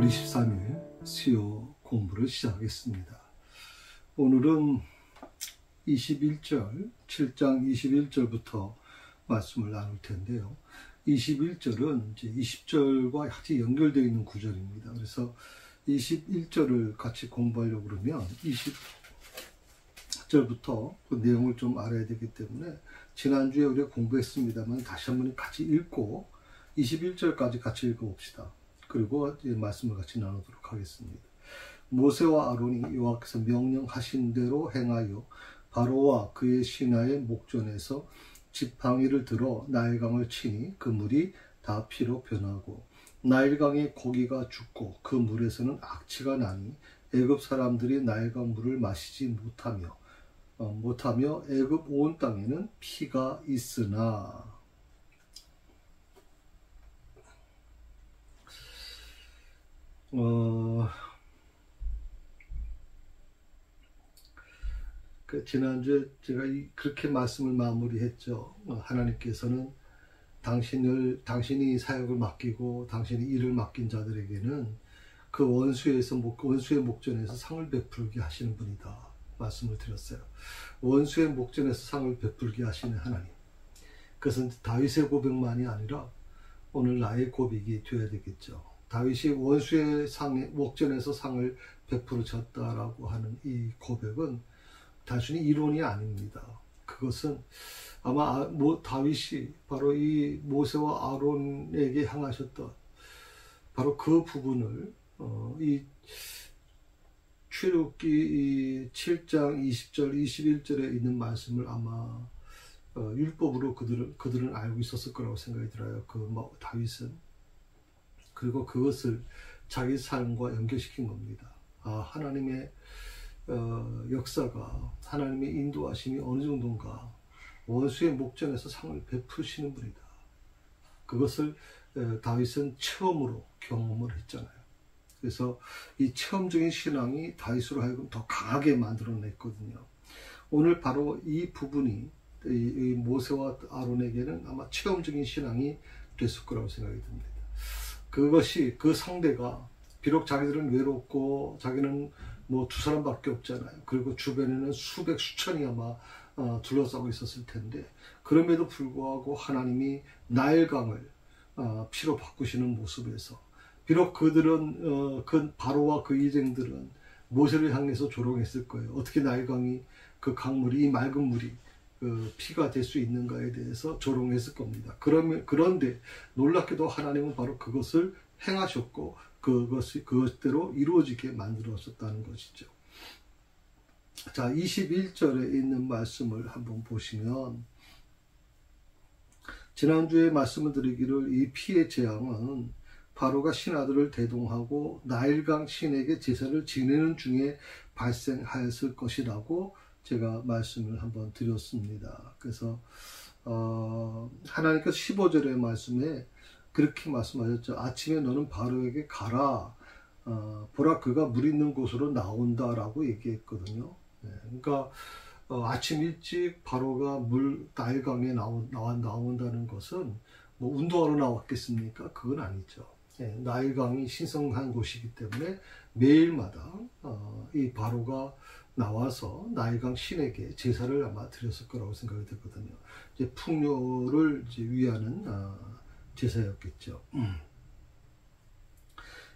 6월 23일 수요 공부를 시작하겠습니다. 오늘은 7장 21절부터 말씀을 나눌 텐데요. 21절은 이제 20절과 같이 연결되어 있는 구절입니다. 그래서 21절을 같이 공부하려고 그러면 20절부터 그 내용을 좀 알아야 되기 때문에 지난주에 우리가 공부했습니다만 다시 한번 같이 읽고 21절까지 같이 읽어봅시다. 그리고 말씀을 같이 나누도록 하겠습니다. 모세와 아론이 여호와께서 명령하신 대로 행하여 바로와 그의 신하의 목전에서 지팡이를 들어 나일강을 치니 그 물이 다 피로 변하고 나일강의 고기가 죽고 그 물에서는 악취가 나니 애굽 사람들이 나일강 물을 마시지 못하며 애굽 온 땅에는 피가 있으나. 지난주에 제가 그렇게 말씀을 마무리했죠. 하나님께서는 당신이 사역을 맡기고 당신이 일을 맡긴 자들에게는 그 원수의 목전에서 상을 베풀게 하시는 분이다 말씀을 드렸어요. 원수의 목전에서 상을 베풀게 하시는 하나님, 그것은 다윗의 고백만이 아니라 오늘 나의 고백이 되어야 되겠죠. 다윗이 원수의 목전에서 상을 베풀어졌다라고 하는 이 고백은 단순히 이론이 아닙니다. 그것은 아마 다윗이 바로 이 모세와 아론에게 향하셨던 바로 그 부분을 이 출애굽기 7장 20절 21절에 있는 말씀을 아마 율법으로 그들은 알고 있었을 거라고 생각이 들어요. 다윗은. 그리고 그것을 자기 삶과 연결시킨 겁니다. 하나님의 역사가, 하나님의 인도하심이 어느 정도인가, 원수의 목전에서 상을 베푸시는 분이다. 그것을 다윗은 처음으로 경험을 했잖아요. 그래서 이 체험적인 신앙이 다윗으로 하여금 더 강하게 만들어냈거든요. 오늘 바로 이 부분이 이 모세와 아론에게는 아마 체험적인 신앙이 됐을 거라고 생각이 듭니다. 그것이, 그 상대가 비록 자기들은 외롭고 자기는 두 사람밖에 없잖아요. 그리고 주변에는 수천이 아마 둘러싸고 있었을 텐데, 그럼에도 불구하고 하나님이 나일강을 피로 바꾸시는 모습에서, 비록 그들은 바로와 그 이쟁들은 모세를 향해서 조롱했을 거예요. 어떻게 나일강이, 그 강물이, 이 맑은 물이 피가 될 수 있는가에 대해서 조롱했을 겁니다. 그런데 놀랍게도 하나님은 바로 그것을 행하셨고 그것대로 이루어지게 만들어졌다는 것이죠. 자, 21절에 있는 말씀을 한번 보시면, 지난주에 말씀을 드리기를 이 피의 재앙은 바로가 신하들을 대동하고 나일강 신에게 제사를 지내는 중에 발생하였을 것이라고 제가 말씀을 한번 드렸습니다. 그래서 하나님께서 15절의 말씀에 그렇게 말씀하셨죠. 아침에 너는 바로에게 가라. 보라, 그가 물 있는 곳으로 나온다라고 얘기했거든요. 그러니까 아침 일찍 바로가 나일강에 나온다는 것은 운동하러 나왔겠습니까? 그건 아니죠. 나일강이 신성한 곳이기 때문에 매일마다 이 바로가 나와서 나일강 신에게 제사를 아마 드렸을 거라고 생각이 되거든요. 이제 풍요를 위하는 제사였겠죠.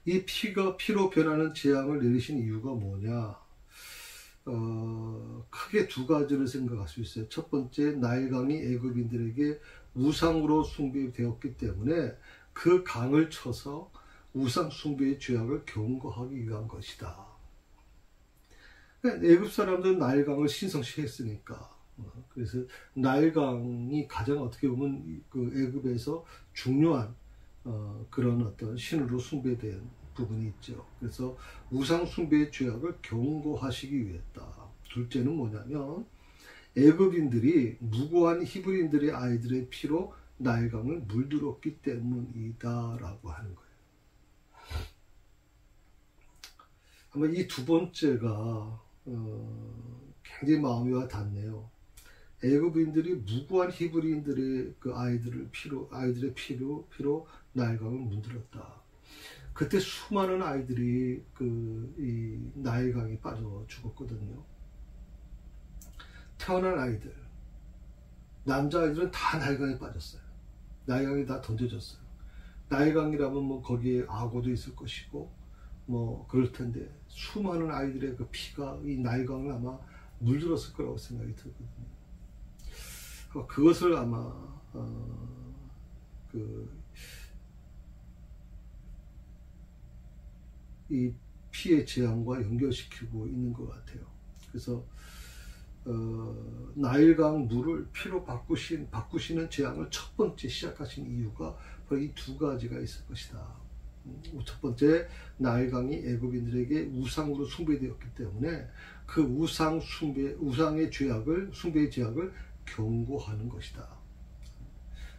이 피로 변하는 재앙을 내리신 이유가 뭐냐? 크게 두 가지를 생각할 수 있어요. 첫 번째, 나일강이 애굽인들에게 우상으로 숭배되었기 때문에 그 강을 쳐서 우상 숭배의 죄악을 경고하기 위한 것이다. 애굽 사람들은 나일강을 신성시했으니까. 그래서 나일강이 가장 어떻게 보면 그 애굽에서 중요한 그런 어떤 신으로 숭배된 부분이 있죠. 그래서 우상 숭배의 죄악을 경고하시기 위했다. 둘째는 뭐냐면 애굽인들이 무고한 히브리인들의 아이들의 피로 나일강을 물들었기 때문이다라고 하는 거예요. 아마 이 두 번째가 굉장히 마음이 와 닿네요. 애굽인들이 무고한 히브리인들의 그 아이들의 피로 나일강을 물들었다. 그때 수많은 아이들이 이 나일강에 빠져 죽었거든요. 태어난 아이들, 남자아이들은 다 나일강에 빠졌어요. 나일강에 다 던져졌어요. 나일강이라면 뭐 거기에 악어도 있을 것이고 뭐 그럴 텐데 수많은 아이들의 그 피가 이 나일강을 아마 물들었을 거라고 생각이 들거든요. 그것을 아마 이 피의 재앙과 연결시키고 있는 것 같아요. 그래서 나일강 물을 피로 바꾸시는 재앙을 첫 번째 시작하신 이유가 바로 이 두 가지가 있을 것이다. 첫 번째, 나일강이 애굽인들에게 우상으로 숭배되었기 때문에 그 우상의 숭배의 죄악을 경고하는 것이다.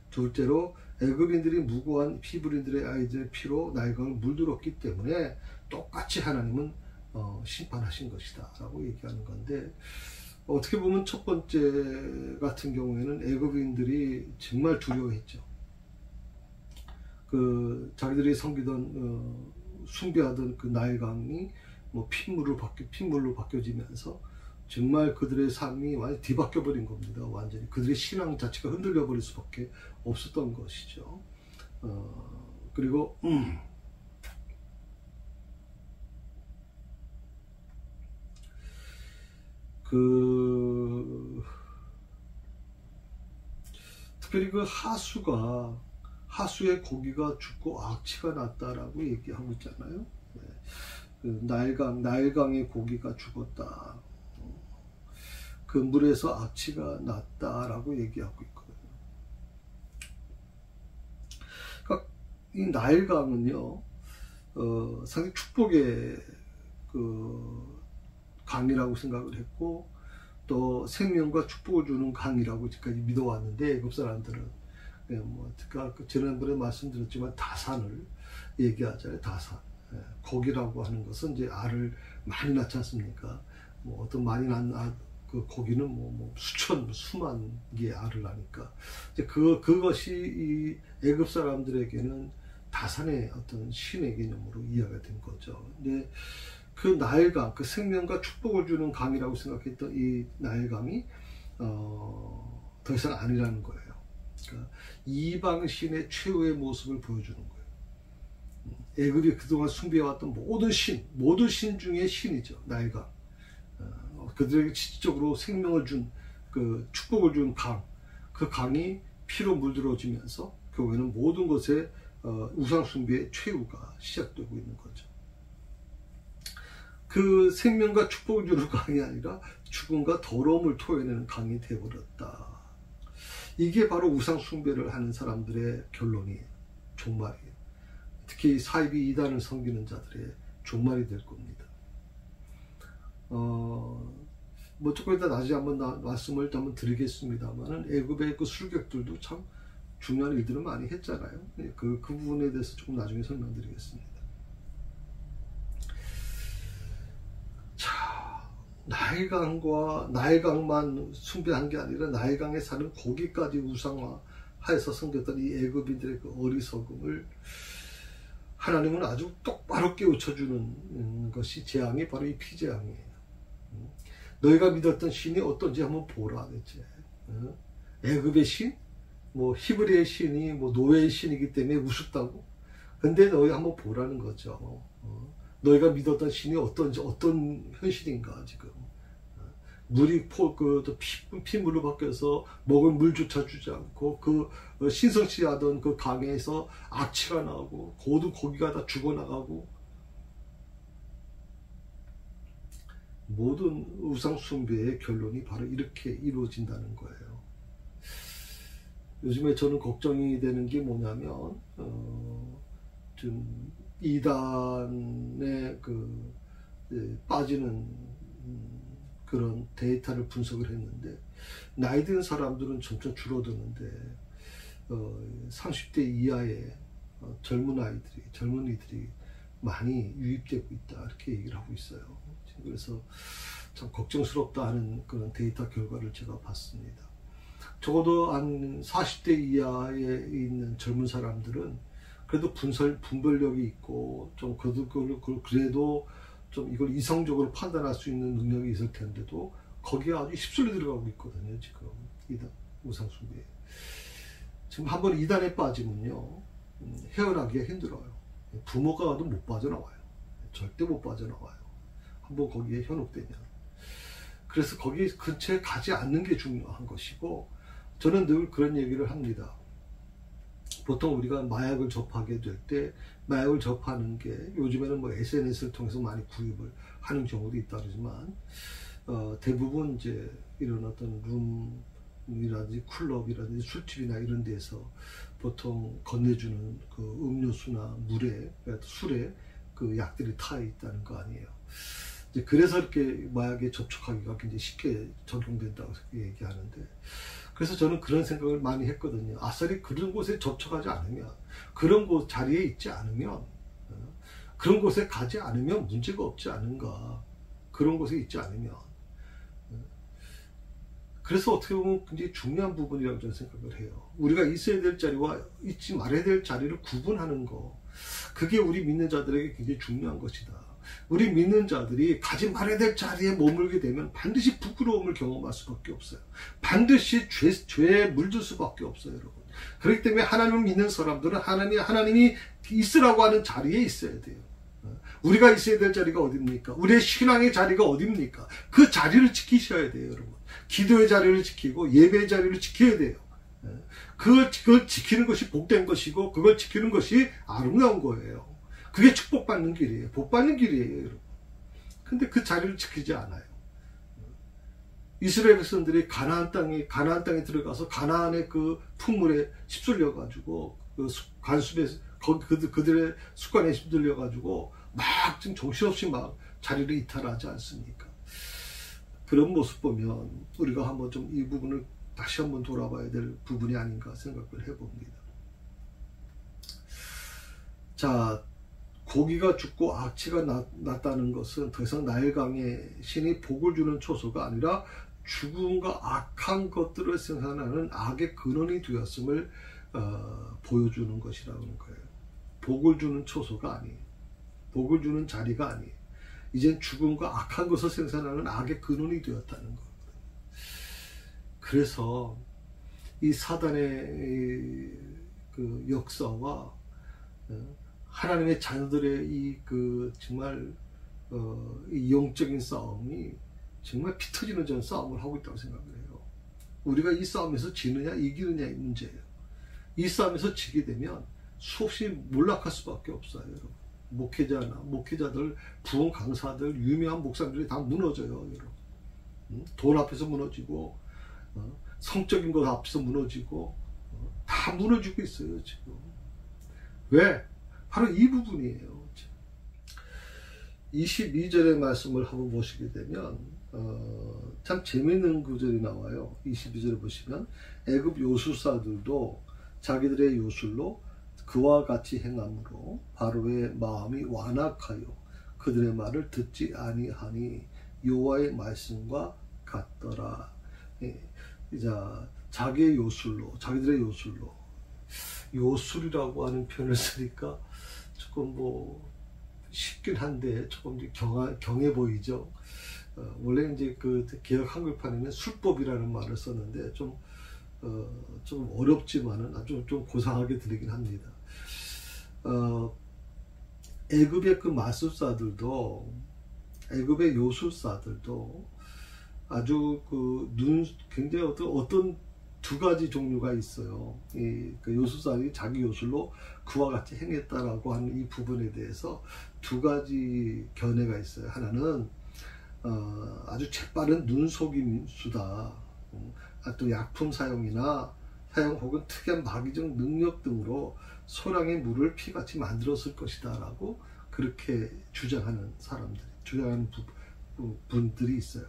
둘째로, 애굽인들이 무고한 히브리인들의 아이들의 피로 나일강을 물들었기 때문에 똑같이 하나님은 심판하신 것이다 라고 얘기하는 건데, 어떻게 보면 첫 번째 같은 경우에는 애굽인들이 정말 두려워했죠. 자기들이 섬기던 숭배하던 그 나일강이 뭐 핏물로 바뀌어지면서 정말 그들의 삶이 완전히 뒤바뀌어 버린 겁니다. 완전히 그들의 신앙 자체가 흔들려 버릴 수밖에 없었던 것이죠. 그리고 특별히 그 하수의 고기가 죽고 악취가 났다라고 얘기하고 있잖아요. 네. 나일강의 고기가 죽었다. 그 물에서 악취가 났다라고 얘기하고 있거든요. 그러니까 이 나일강은요, 상당히 축복의 강이라고 생각을 했고, 또 생명과 축복을 주는 강이라고 지금까지 믿어왔는데, 애굽 사람들은 지난번에 말씀드렸지만 다산을 얘기하잖아요. 다산. 고기라고 하는 것은 이제 알을 많이 낳지 않습니까? 뭐 어떤 많이 낳은 그 고기는 수만 개의 알을 낳으니까 이제 그것이 이 애굽 사람들에게는 다산의 어떤 신의 개념으로 이해가 된 거죠. 근데 그 나일강, 그 생명과 축복을 주는 강이라고 생각했던 이 나일강이 더 이상 아니라는 거예요. 그러니까 이방 신의 최후의 모습을 보여주는 거예요. 애굽이 그동안 숭배해왔던 모든 신 중에 신이죠. 나일강. 그들에게 실질적으로 생명을 준, 축복을 준 강, 그 강이 피로 물들어지면서 결국에는 모든 것에 우상 숭배의 최후가 시작되고 있는 거죠. 그 생명과 축복을 주는 강이 아니라 죽음과 더러움을 토해내는 강이 되어버렸다. 이게 바로 우상 숭배를 하는 사람들의 결론이에요. 종말이에요. 특히 사이비 이단을 섬기는 자들의 종말이 될 겁니다. 조금 이따 나중에 말씀을 한번 드리겠습니다만은 애굽의 그 술객들도 참 중요한 일들을 많이 했잖아요. 그 부분에 대해서 조금 나중에 설명드리겠습니다. 자, 나일강만 숭배한 게 아니라 나일강에 사는 고기까지 우상화해서 섬겼던 이 애굽인들의 그 어리석음을 하나님은 아주 똑바로 깨우쳐주는 것이 재앙이 바로 이 피재앙이에요. 너희가 믿었던 신이 어떤지 한번 보라. 대체 애굽의 신, 히브리의 신이 노예의 신이기 때문에 우습다고. 근데 너희 한번 보라는 거죠. 너희가 믿었던 신이 어떤 현실인가 지금. 물이 핏물로 바뀌어서 먹을 물조차 주지 않고 신성치 하던 그 강에서 악취가 나고 모든 고기가 다 죽어나가고 모든 우상 숭배의 결론이 바로 이렇게 이루어진다는 거예요. 요즘에 저는 걱정이 되는 게 뭐냐면 좀 이단에 빠지는 그런 데이터를 분석을 했는데 나이 든 사람들은 점점 줄어드는데 30대 이하의 젊은이들이 많이 유입되고 있다 이렇게 얘기를 하고 있어요. 그래서 참 걱정스럽다 하는 그런 데이터 결과를 제가 봤습니다. 적어도 한 40대 이하에 있는 젊은 사람들은 그래도 분별력이 있고 좀 그래도 좀 이걸 이성적으로 판단할 수 있는 능력이 있을 텐데도 거기에 아주 휩쓸려 들어가고 있거든요. 지금 우상숭배에. 지금 한번 이단에 빠지면요, 헤어나기가 힘들어요. 부모가 와도 못 빠져나와요. 절대 못 빠져나와요. 한번 거기에 현혹되면. 그래서 거기 근처에 가지 않는 게 중요한 것이고, 저는 늘 그런 얘기를 합니다. 보통 우리가 마약을 접하게 될 때, 마약을 접하는 게 요즘에는 뭐 SNS를 통해서 많이 구입을 하는 경우도 있다 그러지만, 대부분 이제 이런 어떤 룸이라든지 클럽이라든지 술집이나 이런 데서 보통 건네주는 그 음료수나 물에, 술에 그 약들이 타 있다는 거 아니에요. 이제 그래서 이렇게 마약에 접촉하기가 굉장히 쉽게 적용된다고 얘기하는데, 그래서 저는 그런 생각을 많이 했거든요. 아싸리 그런 곳에 접촉하지 않으면, 그런 곳 자리에 있지 않으면, 그런 곳에 가지 않으면 문제가 없지 않은가. 그런 곳에 있지 않으면. 그래서 어떻게 보면 굉장히 중요한 부분이라고 저는 생각을 해요. 우리가 있어야 될 자리와 있지 말아야 될 자리를 구분하는 거. 그게 우리 믿는 자들에게 굉장히 중요한 것이다. 우리 믿는 자들이 가지 말아야 될 자리에 머물게 되면 반드시 부끄러움을 경험할 수밖에 없어요. 반드시 죄에 물들 수밖에 없어요, 여러분. 그렇기 때문에 하나님을 믿는 사람들은 하나님이 있으라고 하는 자리에 있어야 돼요. 우리가 있어야 될 자리가 어딥니까? 우리의 신앙의 자리가 어딥니까? 그 자리를 지키셔야 돼요, 여러분. 기도의 자리를 지키고 예배의 자리를 지켜야 돼요. 그걸 지키는 것이 복된 것이고, 그걸 지키는 것이 아름다운 거예요. 그게 축복받는 길이에요. 복받는 길이에요, 여러분. 근데 그 자리를 지키지 않아요. 이스라엘 백성들이 가나안 땅에 들어가서 가나안의 그 풍물에 휩쓸려 가지고 그 관습에 그들의 습관에 휩쓸려 가지고 막 지금 정신없이 막 자리를 이탈하지 않습니까? 그런 모습 보면 우리가 한번 좀 이 부분을 다시 한번 돌아봐야 될 부분이 아닌가 생각을 해봅니다. 자, 고기가 죽고 악취가 났다는 것은 더 이상 나일강의 신이 복을 주는 초소가 아니라 죽음과 악한 것들을 생산하는 악의 근원이 되었음을 보여주는 것이라는 거예요. 복을 주는 초소가 아니에요. 복을 주는 자리가 아니에요. 이젠 죽음과 악한 것을 생산하는 악의 근원이 되었다는 거예요. 그래서 이 사단의 그 역사와 하나님의 자녀들의 정말 이 영적인 싸움이 정말 피 터지는 전 싸움을 하고 있다고 생각을 해요. 우리가 이 싸움에서 지느냐 이기느냐의 문제예요. 이 싸움에서 지게 되면 수없이 몰락할 수밖에 없어요, 여러분. 목회자들, 부흥 강사들, 유명한 목사들이 다 무너져요, 여러분. 돈 앞에서 무너지고, 성적인 것 앞에서 무너지고, 다 무너지고 있어요, 지금. 왜? 바로 이 부분이에요. 22절의 말씀을 한번 보시게 되면 참 재미있는 구절이 나와요. 22절에 보시면 애굽 요술사들도 자기들의 요술로 그와 같이 행함으로 바로의 마음이 완악하여 그들의 말을 듣지 아니하니 여호와의 말씀과 같더라. 자기들의 요술로 요술이라고 하는 표현을 쓰니까 조금 쉽긴 한데 조금 경해 보이죠. 원래 이제 그 개역 한글판에는 술법이라는 말을 썼는데 좀 어렵지만은 아주 좀 고상하게 들리긴 합니다. 애굽의 그 마술사들도, 애굽의 요술사들도 아주 굉장히 어떤 두 가지 종류가 있어요. 그 요술사들이 자기 요술로 그와 같이 행했다라고 하는 이 부분에 대해서 두 가지 견해가 있어요. 하나는 아주 재빠른 눈속임수다. 또 약품 사용 혹은 특이한 마귀적 능력 등으로 소량의 물을 피같이 만들었을 것이다 라고 그렇게 주장하는 분들이 있어요.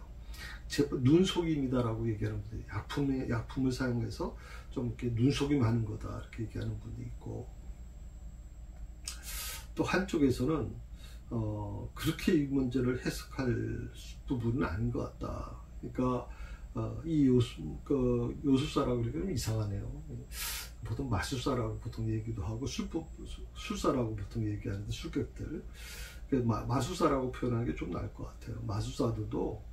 눈속임이다라고 얘기하는 분들이 약품을 사용해서 좀 이렇게 눈속임 하는 거다 이렇게 얘기하는 분이 있고, 또 한쪽에서는 그렇게 이 문제를 해석할 부분은 아닌 것 같다. 그러니까 이 요술사라고 그러기는 이상하네요. 보통 마술사라고 보통 얘기도 하고 술사라고 보통 얘기하는데 술객들 마술사라고 표현하는 게 좀 나을 것 같아요. 마술사들도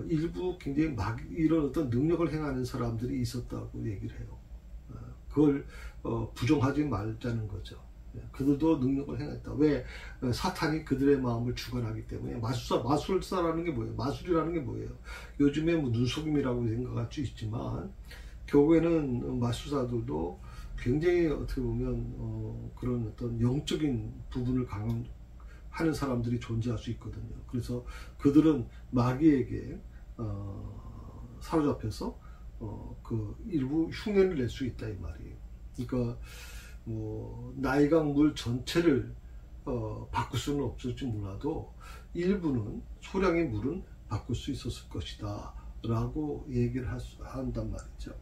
일부 굉장히 이런 어떤 능력을 행하는 사람들이 있었다고 얘기를 해요. 그걸 부정하지 말자는 거죠. 그들도 능력을 행했다. 왜? 사탄이 그들의 마음을 주관하기 때문에. 마술사라는 게 뭐예요? 마술이라는 게 뭐예요? 요즘에 뭐 눈속임이라고 생각할 수 있지만 결국에는 마술사들도 굉장히 어떻게 보면 그런 어떤 영적인 부분을 하는 사람들이 존재할 수 있거든요. 그래서 그들은 마귀에게 사로잡혀서 그 일부 흉내를 낼 수 있다 이 말이에요. 그러니까 뭐 나이강 전체를 바꿀 수는 없을지 몰라도 일부는 소량의 물은 바꿀 수 있었을 것이다 라고 얘기를 한단 말이죠.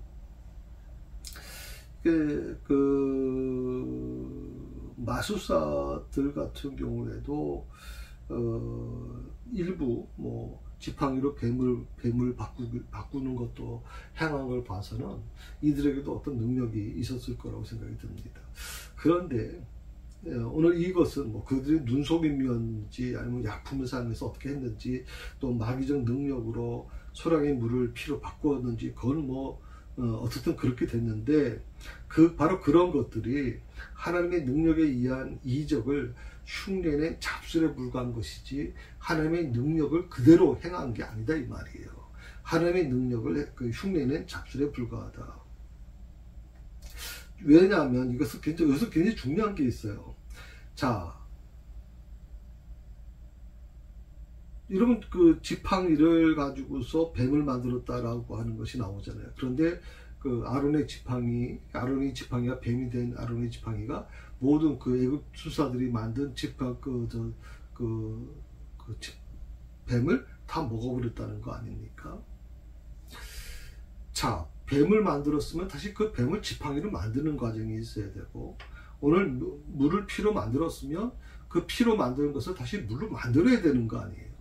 마술사들 같은 경우에도 일부 뭐 지팡이로 뱀을 바꾸는 것도 행한 걸 봐서는 이들에게도 어떤 능력이 있었을 거라고 생각이 듭니다. 그런데 오늘 이것은 뭐 그들의 눈속임이었는지 아니면 약품을 사용해서 어떻게 했는지 또 마귀적 능력으로 소량의 물을 피로 바꾸었는지 그건 뭐 어쨌든 그렇게 됐는데 바로 그런 것들이 하나님의 능력에 의한 이적을 흉내낸 잡술에 불과한 것이지 하나님의 능력을 그대로 행한 게 아니다 이 말이에요. 하나님의 능력을 흉내낸 잡술에 불과하다. 왜냐하면 여기서 굉장히 중요한 게 있어요. 자, 여러분 그 지팡이를 가지고서 뱀을 만들었다라고 하는 것이 나오잖아요. 그런데 그 아론의 지팡이가 뱀이 된 아론의 지팡이가 모든 그 애굽 술사들이 만든 뱀을 다 먹어버렸다는 거 아닙니까? 자, 뱀을 만들었으면 다시 그 뱀을 지팡이로 만드는 과정이 있어야 되고, 오늘 물을 피로 만들었으면 그 피로 만드는 것을 다시 물로 만들어야 되는 거 아니에요.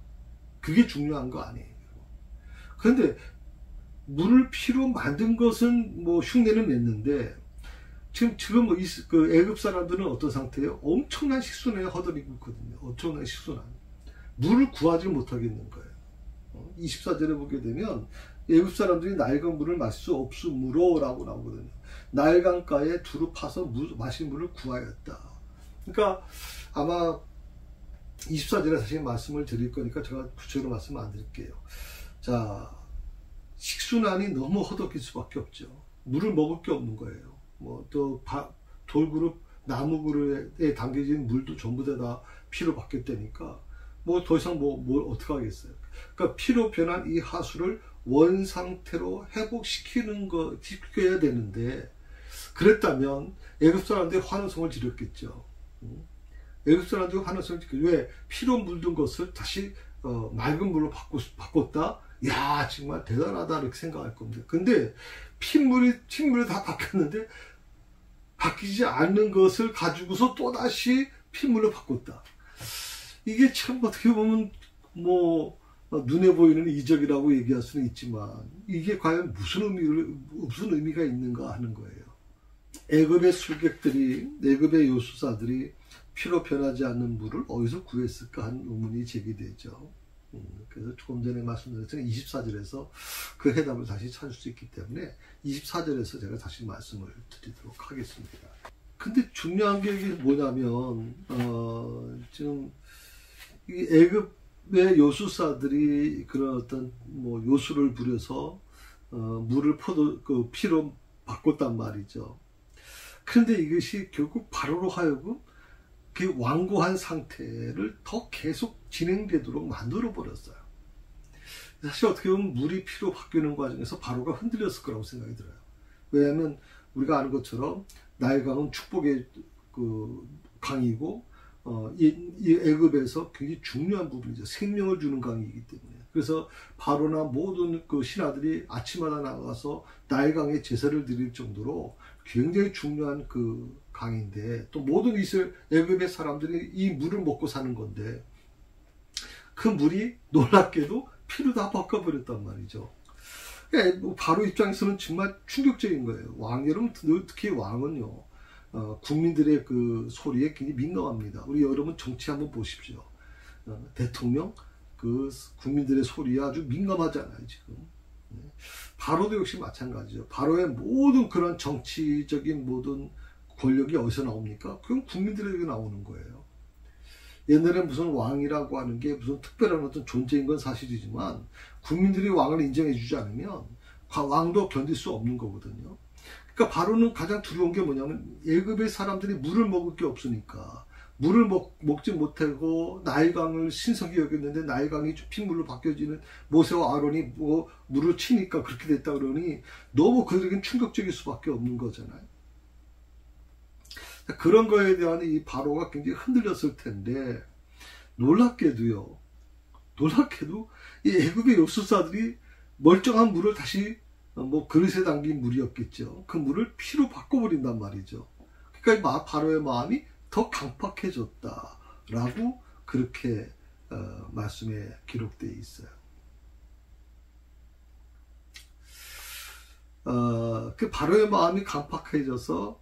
그게 중요한 거 아니에요. 그런데 물을 피로 만든 것은 뭐 흉내는 냈는데 지금 그 애굽 사람들은 어떤 상태예요? 엄청난 식순에 허덕이고 있거든요. 엄청난 식순한 물을 구하지 못하겠는 거예요. 24절에 보게 되면 애굽 사람들이 나일강 물을 마실 수 없으므로 라고 나오거든요. 나일강가에 두루 파서 마실 물을 구하였다. 그러니까 아마 24절에 다시 말씀을 드릴 거니까 제가 구체적으로 말씀 안 드릴게요. 자, 식순환이 너무 허덕일 수밖에 없죠. 물을 먹을 게 없는 거예요. 뭐 또 돌그릇, 나무 그릇에 담겨진 물도 전부 다 피로 바뀌었다니까 뭐 더 이상 뭘 어떻게 하겠어요. 그러니까 피로 변한 이 하수를 원 상태로 시켜야 되는데, 그랬다면 애굽 사람들이 환호성을 지렸겠죠. 애굽 사람들이 환호성을 지렸겠죠. 왜? 피로 물든 것을 다시 맑은 물로 바꿨다? 야, 정말 대단하다 이렇게 생각할 겁니다. 근데 핏물이 다 바뀌었는데 바뀌지 않는 것을 가지고서 또다시 핏물로 바꿨다. 이게 참 어떻게 보면 뭐 눈에 보이는 이적이라고 얘기할 수는 있지만 이게 과연 무슨 의미가 있는가 하는 거예요. 애굽의 술객들이, 애굽의 요술사들이 피로 변하지 않는 물을 어디서 구했을까 하는 의문이 제기되죠. 그래서 조금 전에 말씀드렸던 24절에서 그 해답을 다시 찾을 수 있기 때문에 24절에서 제가 다시 말씀을 드리도록 하겠습니다. 근데 중요한 게 뭐냐면 지금 이 애굽의 요술사들이 그런 어떤 뭐 요술을 부려서 물을 피로 바꿨단 말이죠. 그런데 이것이 결국 바로로 하여금 그 완고한 상태를 더 계속 진행되도록 만들어 버렸어요. 사실 어떻게 보면 물이 피로 바뀌는 과정에서 바로가 흔들렸을 거라고 생각이 들어요. 왜냐하면 우리가 아는 것처럼 나일강은 축복의 그 강이고 이 애굽에서 굉장히 중요한 부분이죠. 생명을 주는 강이기 때문에. 그래서 바로나 모든 그 신하들이 아침마다 나가서 나일강에 제사를 드릴 정도로 굉장히 중요한 그 강인데, 또 모든 애굽의 사람들이 이 물을 먹고 사는 건데 그 물이 놀랍게도 피로 다 바꿔버렸단 말이죠. 뭐 바로 입장에서는 정말 충격적인 거예요. 여러분, 특히 왕은요, 국민들의 그 소리에 굉장히 민감합니다. 우리 여러분 정치 한번 보십시오. 대통령, 그 국민들의 소리에 아주 민감하잖아요, 지금. 바로도 역시 마찬가지죠. 바로의 모든 그런 정치적인 모든 권력이 어디서 나옵니까? 그건 국민들에게 나오는 거예요. 옛날에 무슨 왕이라고 하는 게 무슨 특별한 어떤 존재인 건 사실이지만 국민들이 왕을 인정해 주지 않으면 왕도 견딜 수 없는 거거든요. 그러니까 바로는 가장 두려운 게 뭐냐면 애굽의 사람들이 물을 먹을 게 없으니까 물을 먹지 못하고 나일강을 신성히 여겼는데 나일강이 핏물로 바뀌어지는 모세와 아론이 뭐 물을 치니까 그렇게 됐다 그러니 너무 그들에겐 충격적일 수밖에 없는 거잖아요. 그런 거에 대한 이 바로가 굉장히 흔들렸을 텐데 놀랍게도 이 애굽의 역술사들이 멀쩡한 물을 다시 뭐 그릇에 담긴 물이었겠죠. 그 물을 피로 바꿔버린단 말이죠. 그러니까 바로의 마음이 더 강팍해졌다라고 그렇게 말씀에 기록되어 있어요. 그 바로의 마음이 강팍해져서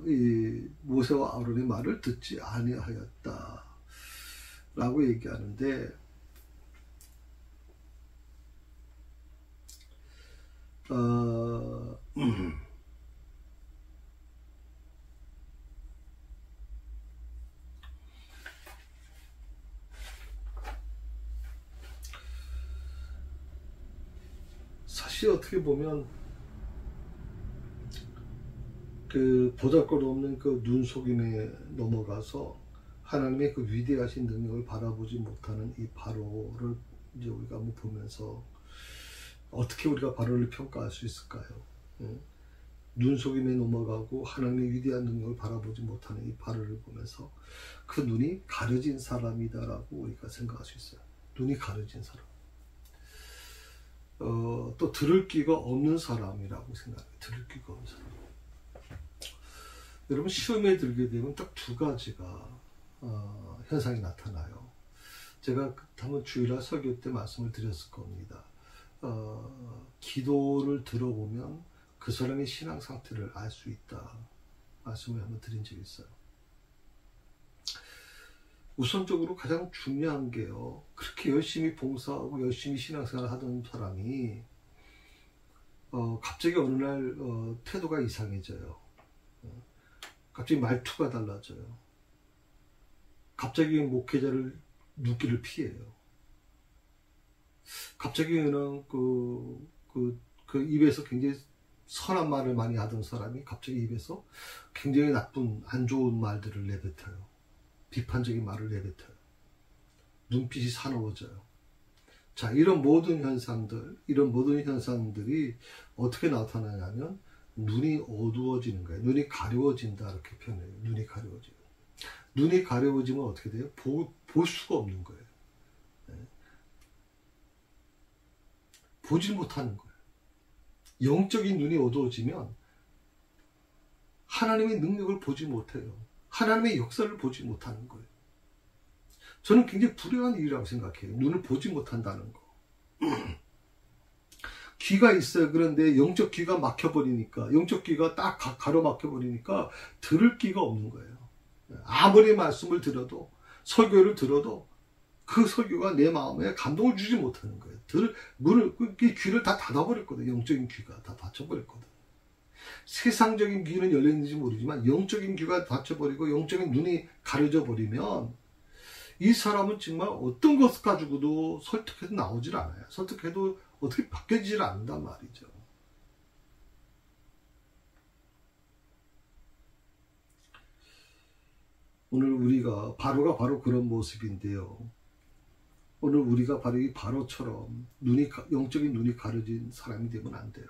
이 모세와 아론의 말을 듣지 아니하였다라고 얘기하는데 사실 어떻게 보면 그 보잘것없는 그 눈속임에 넘어가서 하나님의 그 위대하신 능력을 바라보지 못하는 이 바로를 이제 우리가 한번 보면서 어떻게 우리가 바로를 평가할 수 있을까요? 눈속임에 넘어가고 하나님의 위대한 능력을 바라보지 못하는 이 바로를 보면서 그 눈이 가려진 사람이다라고 우리가 생각할 수 있어요. 눈이 가려진 사람. 또 들을 귀가 없는 사람이라고 생각해요. 들을 귀가 없는 사람. 여러분 시험에 들게 되면 딱 두 가지가 현상이 나타나요. 제가 한번 주일날 설교 때 말씀을 드렸을 겁니다. 기도를 들어보면 그 사람의 신앙 상태를 알 수 있다. 말씀을 한번 드린 적이 있어요. 우선적으로 가장 중요한 게요. 그렇게 열심히 봉사하고 열심히 신앙생활을 하던 사람이 갑자기 어느 날 태도가 이상해져요. 갑자기 말투가 달라져요. 갑자기 목회자를 눕기를 피해요. 갑자기 그냥 그 입에서 굉장히 선한 말을 많이 하던 사람이 갑자기 입에서 굉장히 나쁜 안 좋은 말들을 내뱉어요. 비판적인 말을 내뱉어요. 눈빛이 사나워져요. 자, 이런 모든 현상들이 어떻게 나타나냐면 눈이 어두워지는 거예요. 눈이 가려워진다 이렇게 표현해요. 눈이 가려워지고. 눈이 가려워지면 어떻게 돼요? 볼 수가 없는 거예요. 네. 보질 못하는 거예요. 영적인 눈이 어두워지면 하나님의 능력을 보지 못해요. 하나님의 역사를 보지 못하는 거예요. 저는 굉장히 불행한 일이라고 생각해요. 눈을 보지 못한다는 거. 귀가 있어요. 그런데 영적 귀가 막혀버리니까, 영적 귀가 딱 가로막혀버리니까 들을 귀가 없는 거예요. 아무리 말씀을 들어도, 설교를 들어도 그 설교가 내 마음에 감동을 주지 못하는 거예요. 귀를 다 닫아버렸거든요. 영적인 귀가 다 닫혀버렸거든요. 세상적인 귀는 열려있는지 모르지만 영적인 귀가 닫혀버리고 영적인 눈이 가려져 버리면 이 사람은 정말 어떤 것 가지고도 설득해도 나오질 않아요. 설득해도 어떻게 바뀌어지질 않는단 말이죠. 오늘 우리가 바로가 바로 그런 모습인데요. 오늘 우리가 바로 이 바로처럼 영적인 눈이 가려진 사람이 되면 안 돼요.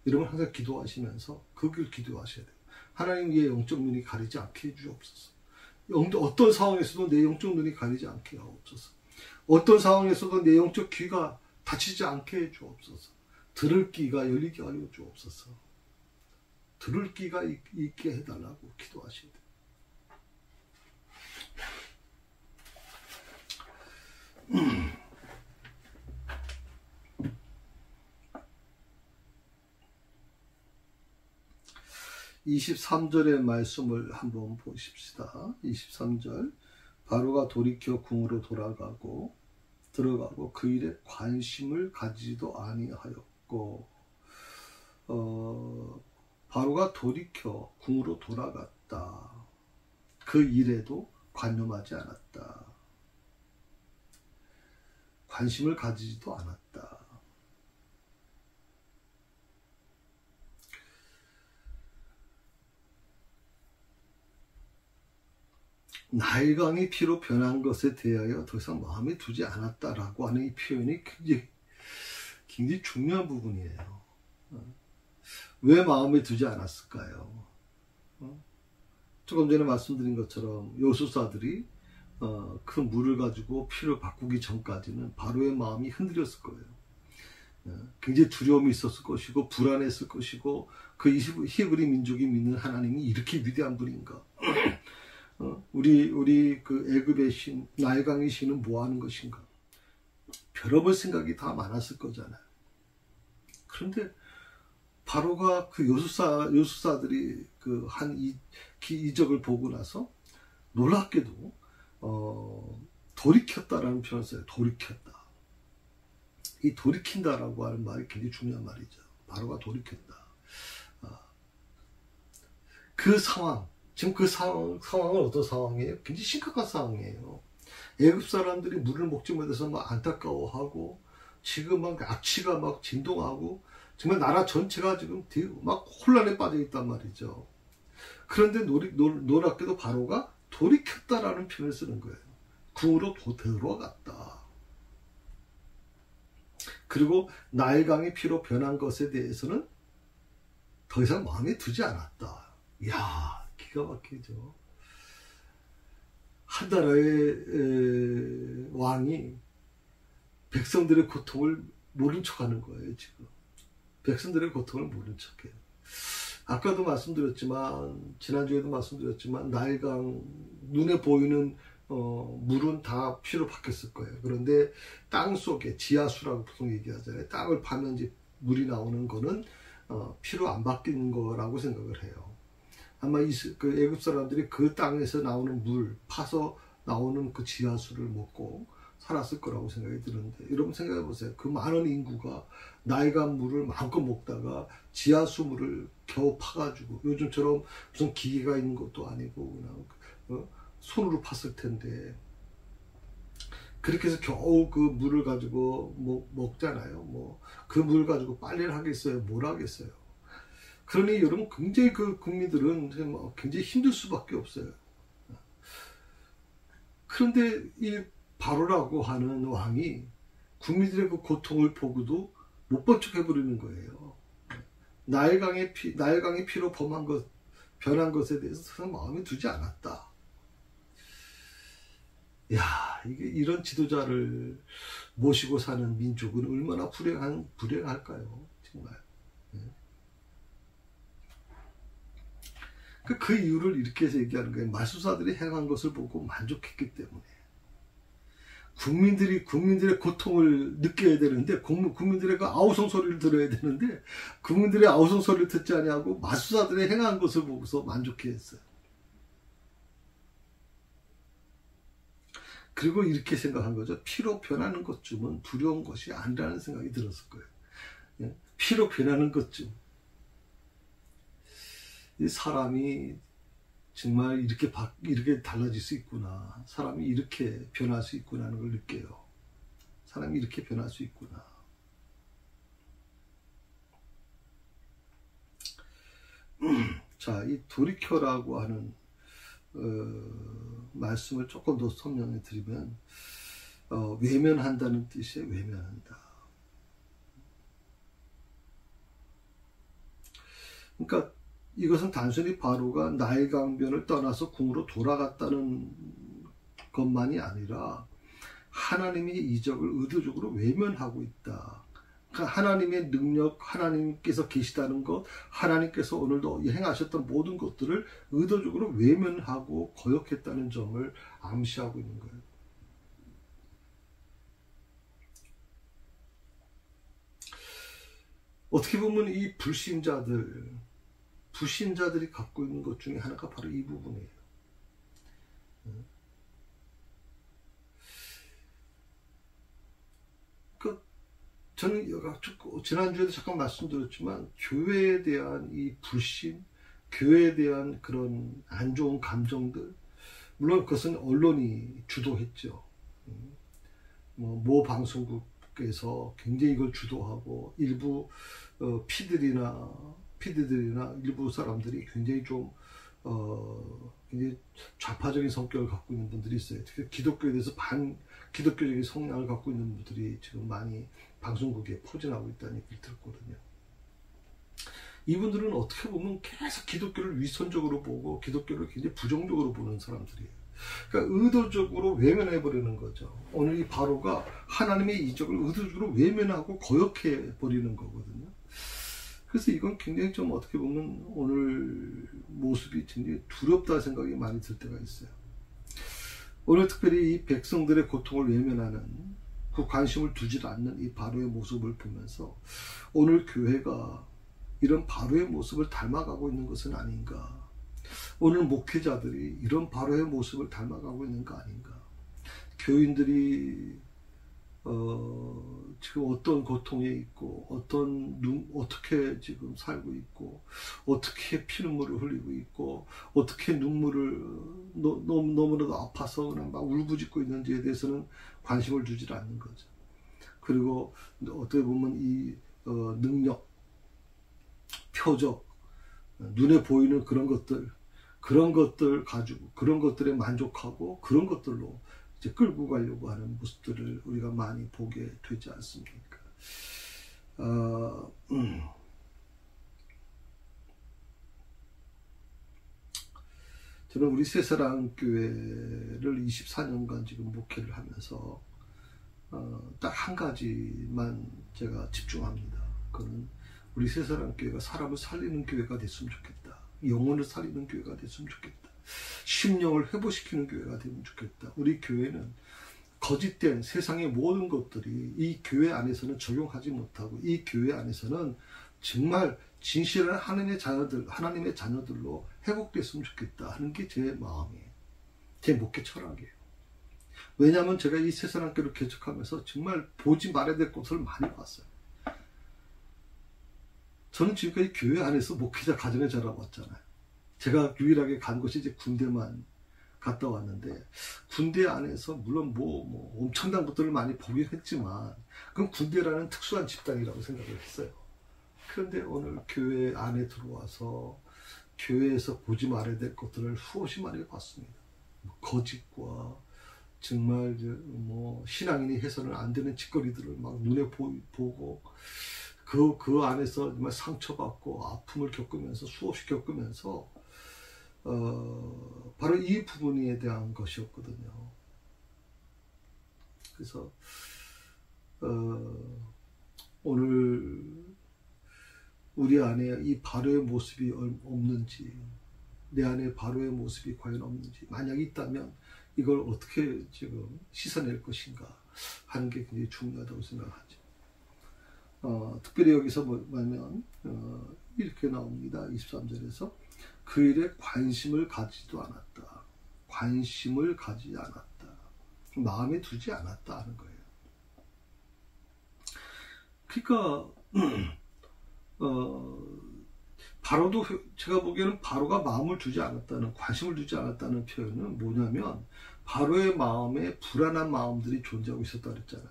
여러분 항상 기도하시면서 그 길 기도하셔야 돼요. 하나님 의 영적 눈이 가리지 않게 해주옵소서. 어떤 상황에서도 내 영적 눈이 가리지 않게 하옵소서. 어떤 상황에서도 내 영적 귀가 닫히지 않게 해주옵소서. 들을 귀가 열리게 하여 주옵소서. 들을 귀가 있게 해달라고 기도하셔야 돼요. 23절의 말씀을 한번 보십시다. 23절. 바로가 돌이켜 궁으로 들어가고 그 일에 관심을 가지지도 아니하였고, 바로가 돌이켜 궁으로 돌아갔다. 그 일에도 관념하지 않았다. 관심을 가지지도 않았다. 나일강이 피로 변한 것에 대하여 더 이상 마음에 두지 않았다라고 하는 이 표현이 굉장히 중요한 부분이에요. 왜 마음에 두지 않았을까요? 조금 전에 말씀드린 것처럼 요술사들이 그 물을 가지고 피를 바꾸기 전까지는 바로의 마음이 흔들렸을 거예요. 굉장히 두려움이 있었을 것이고 불안했을 것이고, 그 히브리 민족이 믿는 하나님이 이렇게 위대한 분인가? 우리 그 애굽의 신 나일강의 신은 뭐 하는 것인가? 별의별 생각이 다 많았을 거잖아요. 그런데 바로가 그 요술사들이 그 한 이적을 보고 나서 놀랍게도 돌이켰다라는 표현을 써요. 돌이켰다. 이 돌이킨다라고 하는 말이 굉장히 중요한 말이죠. 바로가 돌이켰다. 그 상황, 지금 그 상황은 어떤 상황이에요? 굉장히 심각한 상황이에요. 애굽 사람들이 물을 먹지 못해서 막 안타까워하고, 지금 막 악취가 막 진동하고, 정말 나라 전체가 지금 막 혼란에 빠져 있단 말이죠. 그런데 놀랍게도 바로가 돌이켰다라는 표현을 쓰는 거예요. 궁으로 들어갔다. 그리고 나일강의 피로 변한 것에 대해서는 더 이상 마음에 두지 않았다. 이야, 기가 막히죠. 한 나라의 왕이 백성들의 고통을 모른 척하는 거예요. 지금 백성들의 고통을 모른 척해요. 아까도 말씀드렸지만, 지난주에도 말씀드렸지만, 나일강 눈에 보이는 물은 다 피로 바뀌었을 거예요. 그런데 땅 속에 지하수라고 보통 얘기하잖아요. 땅을 파면 이제 물이 나오는 거는 피로 안 바뀐 거라고 생각을 해요. 아마 그 애굽 사람들이 그 땅에서 나오는 물, 파서 나오는 그 지하수를 먹고 살았을 거라고 생각이 드는데, 여러분 생각해 보세요. 그 많은 인구가 나일강 물을 마음껏 먹다가 지하수 물을 겨우 파가지고, 요즘처럼 무슨 기계가 있는 것도 아니고 그냥 손으로 팠을 텐데, 그렇게 해서 겨우 그 물을 가지고 먹잖아요. 그 물 가지고 빨래를 하겠어요? 뭘 하겠어요? 그러니 여러분, 굉장히 그 국민들은 굉장히 힘들 수밖에 없어요. 그런데 이 바로라고 하는 왕이 국민들의 그 고통을 보고도 못 본 척 해버리는 거예요. 나일강의 피로 변한 것에 대해서 마음에 두지 않았다. 야, 이런 지도자를 모시고 사는 민족은 얼마나 불행할까요? 정말. 그 이유를 이렇게 해서 얘기하는 거예요. 말수사들이 행한 것을 보고 만족했기 때문에. 국민들의 고통을 느껴야 되는데, 국민들의 그 아우성 소리를 들어야 되는데, 국민들의 아우성 소리를 듣지 아니하고 마수사들의 행한 것을 보고서 만족해했어요. 그리고 이렇게 생각한 거죠. 피로 변하는 것쯤은 두려운 것이 아니라는 생각이 들었을 거예요. 피로 변하는 것쯤. 이 사람이 정말 이렇게 달라질 수 있구나. 사람이 이렇게 변할 수 있구나는 걸 느껴요. 사람이 이렇게 변할 수 있구나. 자, 이 돌이켜라고 하는 말씀을 조금 더 설명해 드리면, 외면한다는 뜻이에요. 외면한다. 그러니까 이것은 단순히 바로가 나일강변을 떠나서 궁으로 돌아갔다는 것만이 아니라 하나님의 이적을 의도적으로 외면하고 있다. 그러니까 하나님의 능력, 하나님께서 계시다는 것, 하나님께서 오늘도 행하셨던 모든 것들을 의도적으로 외면하고 거역했다는 점을 암시하고 있는 거예요. 어떻게 보면 이 불신자들, 불신자들이 갖고 있는 것 중에 하나가 바로 이 부분이에요. 저는 지난주에도 잠깐 말씀드렸지만 교회에 대한 이 불신, 교회에 대한 그런 안 좋은 감정들, 물론 그것은 언론이 주도했죠. 모 방송국에서 굉장히 이걸 주도하고 일부 피디들이나 일부 사람들이 굉장히 좀 굉장히 좌파적인 성격을 갖고 있는 분들이 있어요. 특히 기독교에 대해서 기독교적인 성향을 갖고 있는 분들이 지금 많이 방송국에 포진하고 있다는 얘기를 들었거든요. 이분들은 어떻게 보면 계속 기독교를 위선적으로 보고 기독교를 굉장히 부정적으로 보는 사람들이에요. 그러니까 의도적으로 외면해버리는 거죠. 오늘 이 바로가 하나님의 이적을 의도적으로 외면하고 거역해버리는 거거든요. 그래서 이건 굉장히 좀 어떻게 보면 오늘 모습이 굉장히 두렵다 생각이 많이 들 때가 있어요. 오늘 특별히 이 백성들의 고통을 외면하는, 그 관심을 두지 않는 이 바로의 모습을 보면서 오늘 교회가 이런 바로의 모습을 닮아가고 있는 것은 아닌가. 오늘 목회자들이 이런 바로의 모습을 닮아가고 있는 거 아닌가. 교인들이 지금 어떤 고통에 있고 어떻게 지금 살고 있고 어떻게 피눈물을 흘리고 있고 어떻게 눈물을 너무나도 아파서 그냥 막 울부짖고 있는지에 대해서는 관심을 두지 않는 거죠. 그리고 어떻게 보면 이 능력, 표적, 눈에 보이는 그런 것들 가지고 그런 것들에 만족하고 그런 것들로 이제 끌고 가려고 하는 모습들을 우리가 많이 보게 되지 않습니까? 저는 우리 새사랑교회를 24년간 지금 목회를 하면서 딱 한 가지만 제가 집중합니다. 그거는 우리 새사랑교회가 사람을 살리는 교회가 됐으면 좋겠다. 영혼을 살리는 교회가 됐으면 좋겠다. 심령을 회복시키는 교회가 되면 좋겠다. 우리 교회는 거짓된 세상의 모든 것들이 이 교회 안에서는 적용하지 못하고 이 교회 안에서는 정말 진실한 하나님의 자녀들로 회복됐으면 좋겠다 하는 게 제 마음이에요. 제 목회 철학이에요. 왜냐하면 제가 이 새사랑교회를 개척하면서 정말 보지 말아야 될 것을 많이 봤어요. 저는 지금까지 교회 안에서 목회자 가정에 자라왔잖아요. 제가 유일하게 간 곳이 이제 군대만 갔다 왔는데, 군대 안에서 물론 엄청난 것들을 많이 보긴 했지만, 그건 군대라는 특수한 집단이라고 생각을 했어요. 그런데 오늘 교회 안에 들어와서 교회에서 보지 말아야 될 것들을 수없이 많이 봤습니다. 거짓과 정말 신앙인이 해서는 안 되는 짓거리들을 막 눈에 보고 그 안에서 정말 상처받고 아픔을 겪으면서 수없이 겪으면서 바로 이 부분에 대한 것이었거든요. 그래서 오늘 우리 안에 이 바로의 모습이 없는지, 내 안에 바로의 모습이 과연 없는지, 만약 있다면 이걸 어떻게 지금 씻어낼 것인가 하는 게 굉장히 중요하다고 생각하죠. 특별히 여기서 뭐냐면 이렇게 나옵니다. 23절에서 그 일에 관심을 가지도 않았다. 관심을 가지지 않았다. 마음에 두지 않았다 하는 거예요. 그러니까 바로도, 제가 보기에는 바로가 마음을 두지 않았다는, 관심을 두지 않았다는 표현은 뭐냐면 바로의 마음에 불안한 마음들이 존재하고 있었다 그랬잖아요.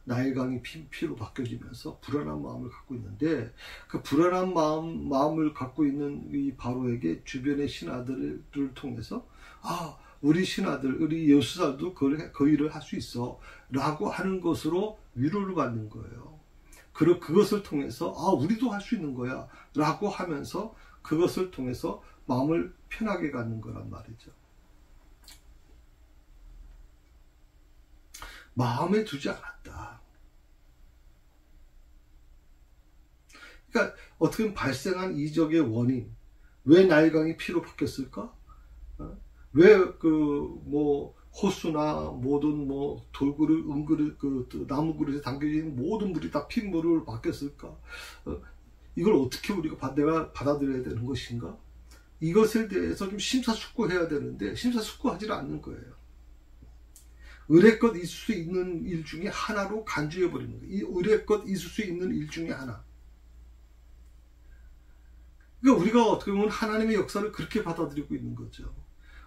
나일강이 피로 바뀌어지면서 불안한 마음을 갖고 있는데, 그 불안한 마음을 갖고 있는 이 바로에게 주변의 신하들을 통해서 우리 신하들, 우리 여수사도 그 일을 할 수 있어 라고 하는 것으로 위로를 받는 거예요. 그리고 그것을 통해서 우리도 할 수 있는 거야 라고 하면서 그것을 통해서 마음을 편하게 갖는 거란 말이죠. 마음에 두지 않았다. 그러니까 어떻게 보면 발생한 이적의 원인, 왜 나일강이 피로 바뀌었을까? 왜 호수나 모든 돌그릇, 은그릇, 나무 그릇에 담겨진 모든 물이 다 핏물로 바뀌었을까? 이걸 어떻게 우리가 내가 받아들여야 되는 것인가? 이것에 대해서 좀 심사숙고해야 되는데 심사숙고하지 않는 거예요. 의례껏 있을 수 있는 일 중에 하나로 간주해버리는 거예요. 이 의례껏 있을 수 있는 일 중에 하나. 그러니까 우리가 어떻게 보면 하나님의 역사를 그렇게 받아들이고 있는 거죠.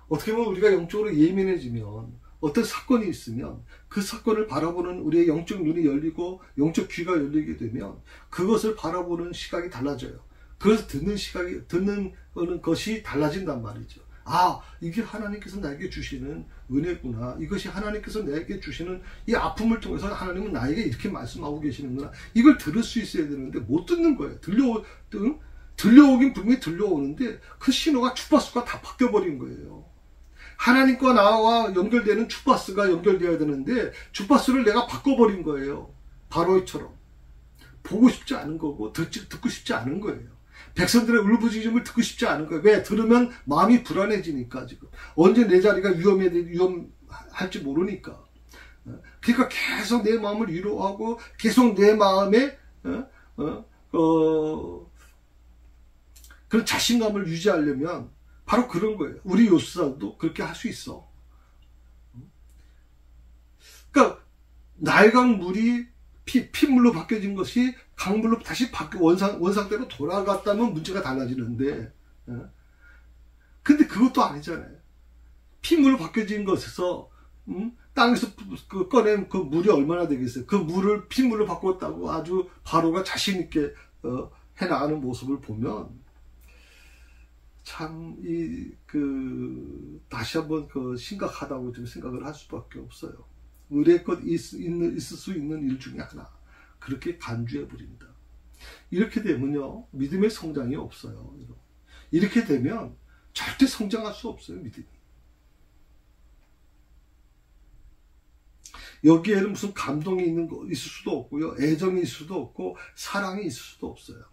어떻게 보면 우리가 영적으로 예민해지면 어떤 사건이 있으면 그 사건을 바라보는 우리의 영적 눈이 열리고 영적 귀가 열리게 되면 그것을 바라보는 시각이 달라져요. 그래서 듣는 것이 달라진단 말이죠. 아, 이게 하나님께서 나에게 주시는 은혜구나. 이것이 하나님께서 나에게 주시는 이 아픔을 통해서 하나님은 나에게 이렇게 말씀하고 계시는구나. 이걸 들을 수 있어야 되는데 못 듣는 거예요. 들려오긴 분명히 들려오는데 그 신호가 주파수가 다 바뀌어버린 거예요. 하나님과 나와 연결되는 주파수가 연결되어야 되는데 주파수를 내가 바꿔버린 거예요. 바로이처럼. 보고 싶지 않은 거고 듣고 싶지 않은 거예요. 백성들의 울부짖음을 듣고 싶지 않은 거예요. 왜? 들으면 마음이 불안해지니까 지금. 언제 내 자리가 위험할지 모르니까. 그러니까 계속 내 마음을 위로하고 계속 내 마음에 그런 자신감을 유지하려면 바로 그런 거예요. 우리 요술사도 그렇게 할 수 있어. 그러니까 낡은 물이 핏물로 바뀌어진 것이 강물로 다시 원상대로 돌아갔다면 문제가 달라지는데, 근데 그것도 아니잖아요. 핏물로 바뀌어진 것에서 땅에서 꺼낸 그 물이 얼마나 되겠어요. 그 물을 핏물로 바꿨다고 아주 바로가 자신 있게 해나가는 모습을 보면 참 다시 한번 심각하다고 좀 생각을 할 수밖에 없어요. 의례껏 있을 수 있는 일 중에 하나. 그렇게 간주해 버린다. 이렇게 되면요, 믿음의 성장이 없어요. 이렇게 되면 절대 성장할 수 없어요, 믿음이. 여기에는 무슨 감동이 있을 수도 없고요, 애정이 있을 수도 없고, 사랑이 있을 수도 없어요.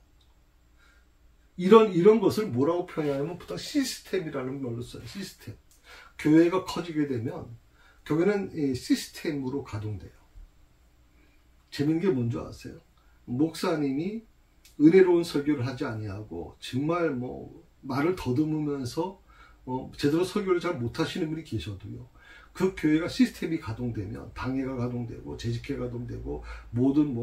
이런 것을 뭐라고 표현하냐면 보통 시스템이라는 말로 써요. 시스템. 교회가 커지게 되면 교회는 시스템으로 가동돼요. 재밌는 게 뭔지 아세요? 목사님이 은혜로운 설교를 하지 아니하고 정말 말을 더듬으면서 제대로 설교를 잘 못하시는 분이 계셔도요, 그 교회가 시스템이 가동되면 당회가 가동되고 재직회가 가동되고 모든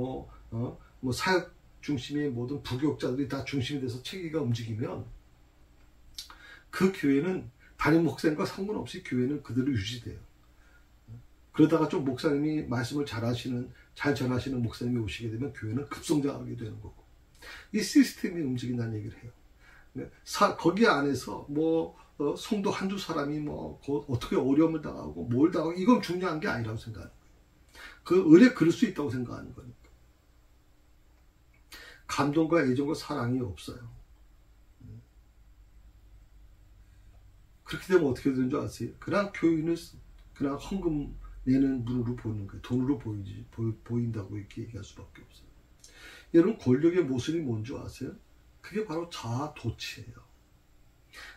사역 중심의 모든 부교육자들이 다 중심이 돼서 체계가 움직이면 그 교회는 담임 목사님과 상관없이 교회는 그대로 유지돼요. 그러다가 좀 목사님이 말씀을 잘 전하시는 목사님이 오시게 되면 교회는 급성장하게 되는 거고, 이 시스템이 움직인다는 얘기를 해요. 거기 안에서 성도 한두 사람이 어떻게 어려움을 당하고 뭘 당하고 이건 중요한 게 아니라고 생각하는 거예요. 의뢰 그럴 수 있다고 생각하는 거니까. 감동과 애정과 사랑이 없어요. 그렇게 되면 어떻게 되는 줄 아세요? 그냥 교인을 그냥 헌금 내는 분으로 보이는 거예요. 돈으로 보인다고 이렇게 얘기할 수밖에 없어요. 여러분, 권력의 모습이 뭔지 아세요? 그게 바로 자아도취예요.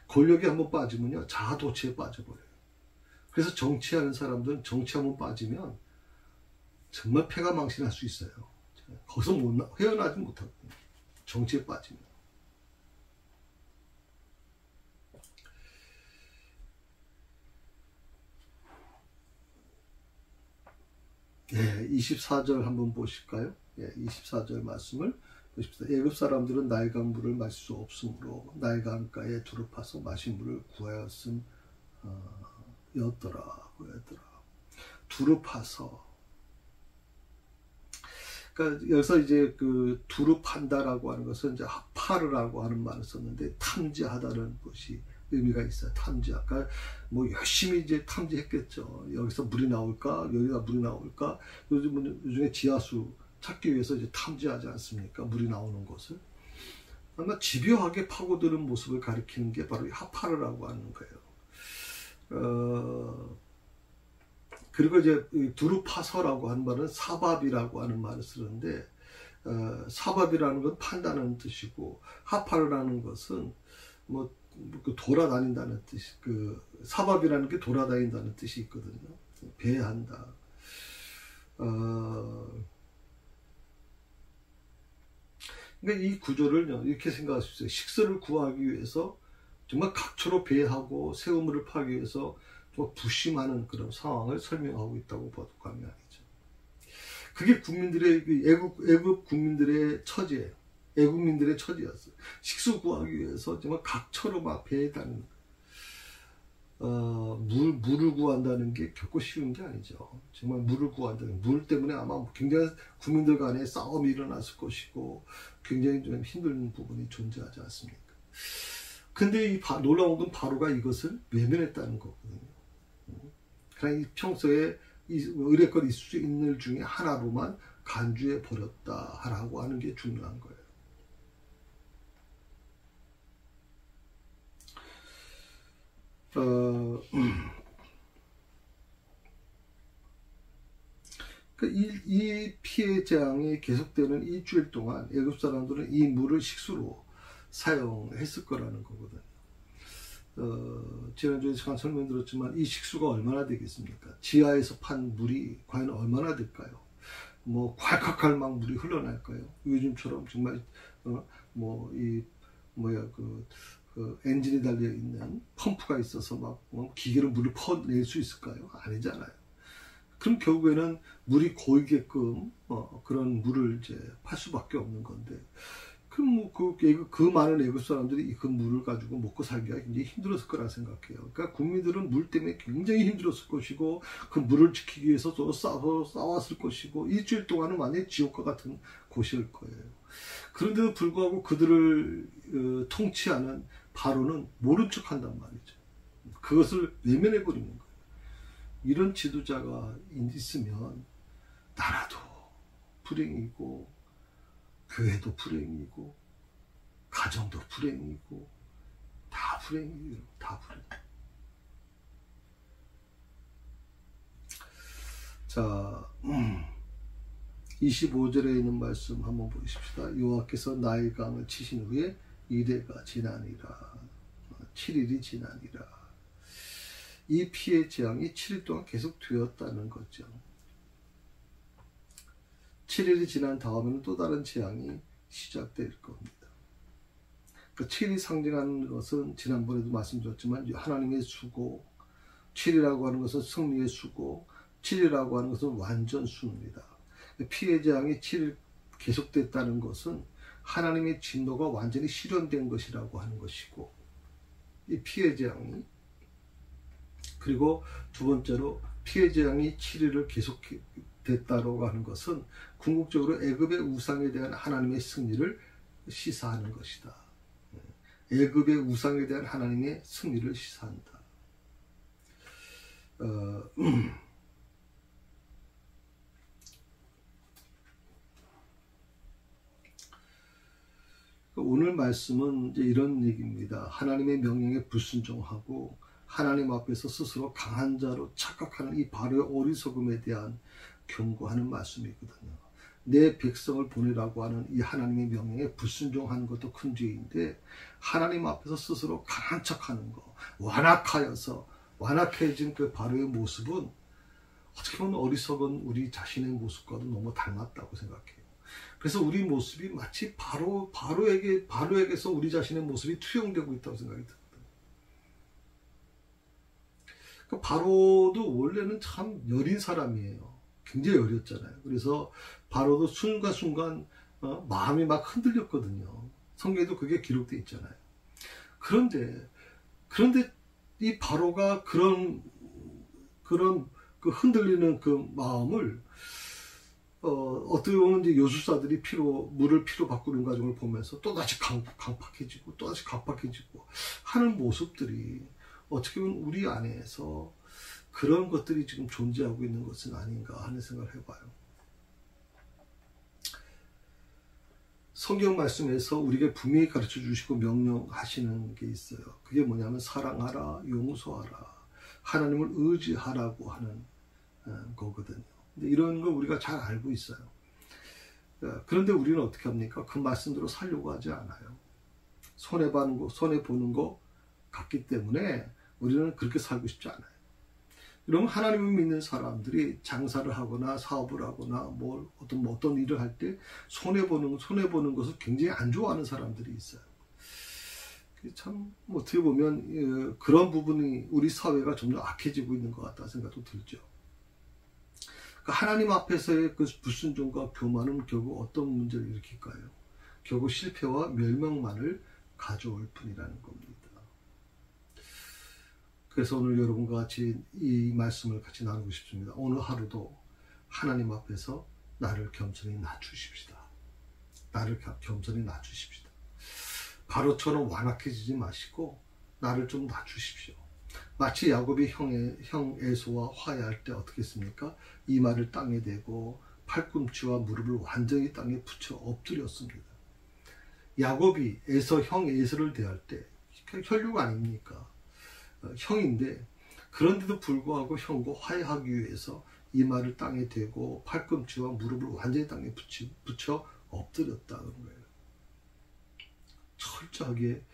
권력이 한번 빠지면요, 자아도취에 빠져버려요. 그래서 정치하는 사람들은 정치 한번 빠지면 정말 패가 망신할 수 있어요. 거기서 헤어나지 못하고 정치에 빠지면. 예, 24절 한번 보실까요? 예, 24절 말씀을 보십시다. 애굽 사람들은 나일강 물을 마실 수 없으므로 나일강가에 두루 파서 마실 물을 구하였더라. 두루 파서. 그러니까 여기서 이제 두루 판다라고 하는 것은 이제 하파르라고 하는 말을 썼는데, 탐지하다는 것이 의미가 있어요. 탐지. 아까 열심히 이제 탐지했겠죠. 여기서 물이 나올까? 여기다 물이 나올까? 요즘에 지하수 찾기 위해서 이제 탐지하지 않습니까? 물이 나오는 곳을. 아마 집요하게 파고드는 모습을 가리키는 게 바로 이 하파르라고 하는 거예요. 그리고 이제 두루파서라고 하는 말은 사밥이라고 하는 말을 쓰는데, 사밥이라는 건 판다는 뜻이고, 하파르라는 것은 돌아다닌다는 뜻이, 사밥이라는 게 돌아다닌다는 뜻이 있거든요. 배한다. 그러니까 이 구조를 이렇게 생각할 수 있어요. 식수를 구하기 위해서 정말 각처로 배하고 새우물을 파기 위해서 좀 부심하는 그런 상황을 설명하고 있다고 봐도 과언이 아니죠. 그게 국민들의 애국 국민들의 처지예요. 애국민들의 처지였어요. 식수 구하기 위해서 정말 각처로 막 배에 다니는 물을 구한다는 게 결코 쉬운 게 아니죠. 정말 물을 구한다는 물 때문에 아마 굉장히 국민들 간에 싸움이 일어났을 것이고 굉장히 좀 힘든 부분이 존재하지 않습니까? 근데 이 놀라운 건 바로가 이것을 외면했다는 거거든요. 그냥 평소에 의뢰껏 있을 중에 하나로만 간주해 버렸다라고 하는 게 중요한 거예요. 이 피해 재앙이 계속되는 일주일 동안 애굽 사람들은 이 물을 식수로 사용했을 거라는 거거든요. 지난주에 잠깐 설명드렸지만 이 식수가 얼마나 되겠습니까? 지하에서 판 물이 과연 얼마나 될까요? 뭐 콸콸콸 막 물이 흘러날까요? 요즘처럼 정말 엔진이 달려 있는 펌프가 있어서 막 기계로 물을 퍼낼 수 있을까요? 아니잖아요. 그럼 결국에는 물이 고이게끔 그런 물을 이제 팔 수밖에 없는 건데, 그럼 그 많은 애국 사람들이 그 물을 가지고 먹고 살기가 굉장히 힘들었을 거라 생각해요. 그러니까 국민들은 물 때문에 굉장히 힘들었을 것이고, 그 물을 지키기 위해서 또 싸웠을 것이고, 일주일 동안은 완전히 지옥과 같은 곳일 거예요. 그런데도 불구하고 그들을 통치하는 바로는 모른 척 한단 말이죠. 그것을 외면해 버리는 거예요. 이런 지도자가 있으면 나라도 불행이고 교회도 불행이고 가정도 불행이고 다 불행이에요. 다 불행. 자, 25절에 있는 말씀 한번 보십시다. 여호와께서 나의 강을 치신 후에 이래가 지나니라. 7일이 지나니라. 이 피해 재앙이 7일 동안 계속 되었다는 거죠. 7일이 지난 다음에는 또 다른 재앙이 시작될 겁니다. 그러니까 7일이 상징하는 것은 지난번에도 말씀드렸지만 하나님의 수고, 7이라고 하는 것은 승리의 수고, 7이라고 하는 것은 완전 수입니다. 피해 재앙이 7일 계속됐다는 것은 하나님의 진노가 완전히 실현된 것이라고 하는 것이고, 이 피해 재앙이, 그리고 두 번째로 피해 재앙이 7일을 계속됐다고 하는 것은 궁극적으로 애굽의 우상에 대한 하나님의 승리를 시사하는 것이다. 애굽의 우상에 대한 하나님의 승리를 시사한다. 오늘 말씀은 이제 이런 얘기입니다. 하나님의 명령에 불순종하고 하나님 앞에서 스스로 강한 자로 착각하는 이 바로의 어리석음에 대한 경고하는 말씀이거든요. 내 백성을 보내라고 하는 이 하나님의 명령에 불순종하는 것도 큰 죄인데, 하나님 앞에서 스스로 강한 척하는 거, 완악해진 그 바로의 모습은 어떻게 보면 어리석은 우리 자신의 모습과도 너무 닮았다고 생각해요. 그래서 우리 모습이 마치 바로에게서 우리 자신의 모습이 투영되고 있다고 생각이 듭니다. 그 바로도 원래는 참 여린 사람이에요. 굉장히 여렸잖아요. 그래서 바로도 순간순간 마음이 막 흔들렸거든요. 성경에도 그게 기록되어 있잖아요. 그런데 이 바로가 그런 그 흔들리는 그 마음을 어떻게 보면 이제 요술사들이 물을 피로 바꾸는 과정을 보면서 또다시 강팍해지고 또다시 강팍해지고 하는 모습들이 어떻게 보면 우리 안에서 그런 것들이 지금 존재하고 있는 것은 아닌가 하는 생각을 해봐요. 성경 말씀에서 우리에게 분명히 가르쳐 주시고 명령하시는 게 있어요. 그게 뭐냐면 사랑하라, 용서하라, 하나님을 의지하라고 하는 거거든요. 근데 이런 거 우리가 잘 알고 있어요. 그런데 우리는 어떻게 합니까? 그 말씀대로 살려고 하지 않아요. 손해보는 거 같기 때문에 우리는 그렇게 살고 싶지 않아요. 여러분, 하나님을 믿는 사람들이 장사를 하거나 사업을 하거나 어떤 일을 할 때 손해보는 것을 굉장히 안 좋아하는 사람들이 있어요. 참 어떻게 보면 그런 부분이 우리 사회가 점점 악해지고 있는 것 같다는 생각도 들죠. 하나님 앞에서의 그 불순종과 교만은 결국 어떤 문제를 일으킬까요? 결국 실패와 멸망만을 가져올 뿐이라는 겁니다. 그래서 오늘 여러분과 같이 이 말씀을 같이 나누고 싶습니다. 오늘 하루도 하나님 앞에서 나를 겸손히 낮추십시다. 나를 겸손히 낮추십시다. 바로처럼 완악해지지 마시고 나를 좀 낮추십시오. 마치 야곱이 형 에서와 화해할 때 어떻게 했습니까? 이마를 땅에 대고 팔꿈치와 무릎을 완전히 땅에 붙여 엎드렸습니다. 야곱이 형 에서를 대할 때 혈육 아닙니까? 형인데 그런데도 불구하고 형과 화해하기 위해서 이마를 땅에 대고 팔꿈치와 무릎을 완전히 땅에 붙여 엎드렸다는 거예요. 철저하게